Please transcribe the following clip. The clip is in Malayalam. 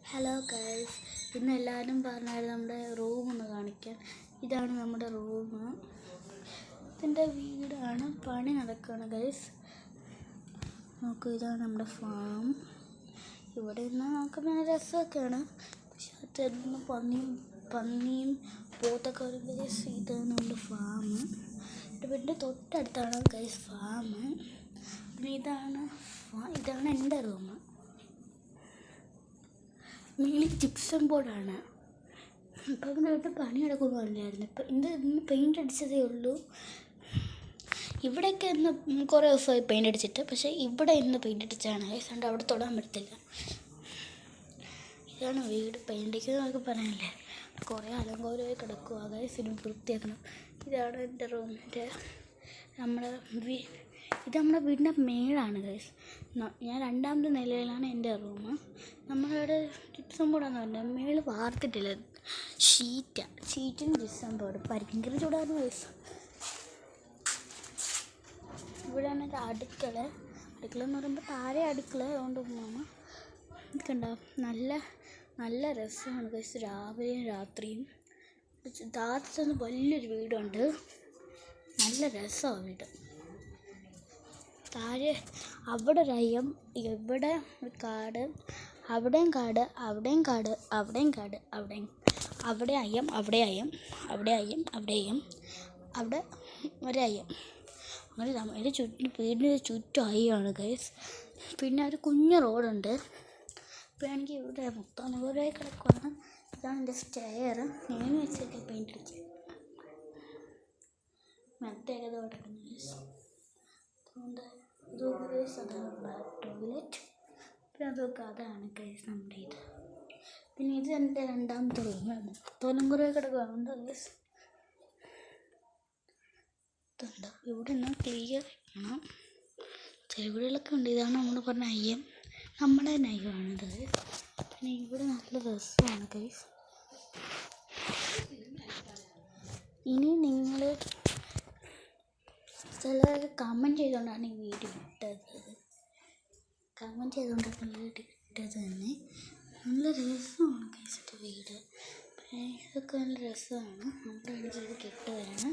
ഹലോ ഗൈസ്, ഇന്ന് എല്ലാവരും പറഞ്ഞായിരുന്നു നമ്മുടെ റൂം ഒന്ന് കാണിക്കാൻ. ഇതാണ് നമ്മുടെ റൂം. ഇതിൻ്റെ വീടാണ്, പണി നടക്കുകയാണ് ഗൈസ്. നോക്കൂ, ഇതാണ് നമ്മുടെ ഫാം. ഇവിടെ നിന്ന് നോക്കുന്ന രസമൊക്കെയാണ്, പക്ഷെ അതൊന്ന് പന്നിയും പോത്തൊക്കെ വരും ഗൈസ്. ഇതാണ് നമ്മുടെ ഫാം. വീടിൻ്റെ തൊട്ടടുത്താണ് ഗൈസ് ഫാം. പിന്നെ ഇതാണ് എൻ്റെ റൂം. മെയിൻ ജിപ്സം ബോർഡാണ്. അപ്പം ഇവിടെ വീട്ടിൽ പണി നടക്കുമെന്ന് പറഞ്ഞായിരുന്നു. ഇപ്പം ഇന്ന് പെയിൻ്റ് അടിച്ചതേ ഉള്ളൂ. ഇവിടെയൊക്കെ ഇന്ന് കുറേ ദിവസമായി പെയിൻ്റ് അടിച്ചിട്ട്, പക്ഷേ ഇവിടെ ഇന്ന് പെയിൻ്റ് അടിച്ചാണ്. അതുകൊണ്ട് അവിടെ തൊടാൻ പറ്റത്തില്ല. ഇതാണ് വീട്. പെയിൻ്റ് അടിക്കുന്നതൊക്കെ പറയാനില്ലേ, കുറേ അലങ്കോലമായി കിടക്കുക. ഗൈസ് വൃത്തിയാക്കണം. ഇതാണ് എൻ്റെ റൂമിൻ്റെ ഇത് നമ്മുടെ വീടിൻ്റെ മേളാണ് ഗൈസ്. ഞാൻ രണ്ടാമത്തെ നിലയിലാണ് എൻ്റെ റൂം. നമ്മളിവിടെ ജിപ്സം ബോർഡാന്ന് പറഞ്ഞാൽ മേള് വാർത്തിട്ടില്ല, ഷീറ്റും ജിപ്സം ബോർഡ്. ഭയങ്കര ചൂടാണ് ഗൈസ്. ഇവിടെയാണ് എൻ്റെ അടുക്കള എന്ന് പറയുമ്പോൾ താഴെ അടുക്കള. അതുകൊണ്ട് കണ്ടോ, നല്ല രസമാണ് ഗൈസ്. രാവിലെയും രാത്രിയും താഴത്തൊന്ന് വലിയൊരു വീടുണ്ട്. നല്ല രസമാണ് വീട്. താഴെ അവിടെ ഒരയ്യം, ഇവിടെ കാട്, അവിടെയും കാട്, അവിടെയും കാട്, അവിടെയും കാട്, അവിടെ അയ്യം, അവിടെ അയ്യം, അവിടെ അയ്യം, അവിടെ അയ്യം, അവിടെ ഒരയ്യം. അങ്ങനെ വീടിന് ചുറ്റും അയ്യാണ് ഗൈസ്. പിന്നെ ഒരു കുഞ്ഞു റോഡുണ്ട്. ഇപ്പോൾ എനിക്ക് ഇവിടെ മൊത്തം ഓരോ കിടക്കുകയാണ്. ഇതാണ് എൻ്റെ സ്റ്റെയർ. ഞാൻ വെച്ചൊക്കെ പെയിൻ്റ് അടിച്ച് മെത്തയൊക്കെ കിടക്കുന്നു ഗൈസ്. അതുകൊണ്ട് അതാണ് ടോയ്ലറ്റ്. പിന്നെ അതൊക്കെ അതാണ് ഗൈസ് നമ്മുടെ ഇത്. പിന്നെ ഇത് എൻ്റെ രണ്ടാമത്തെ റൂമാണ്. തോലും കുറേ കിടക്കുകയാണ് ഗൈസ്. ഇതുണ്ട്. ഇവിടെ നിന്ന് ക്ലിയർ ചെയ്യണം. ചെവിടികളൊക്കെ ഉണ്ട്. ഇതാണ് നമ്മൾ പറഞ്ഞ അയ്യം. നമ്മുടെ തന്നെ അയ്യമാണിത്. പിന്നെ ഇവിടെ നല്ല രസമാണ് ഗൈസ്. ഇനി നിങ്ങൾ ചിലർ കമൻറ്റ് ചെയ്തുകൊണ്ടാണ് ഈ വീഡിയോ ഇട്ടത്. തന്നെ നല്ല രസമാണ് ഗൈസിൻ്റെ വീട്. പിന്നെ ഇതൊക്കെ നല്ല രസമാണ്. നമ്മളാണെങ്കിൽ ഇത് കെട്ടുകയാണ്.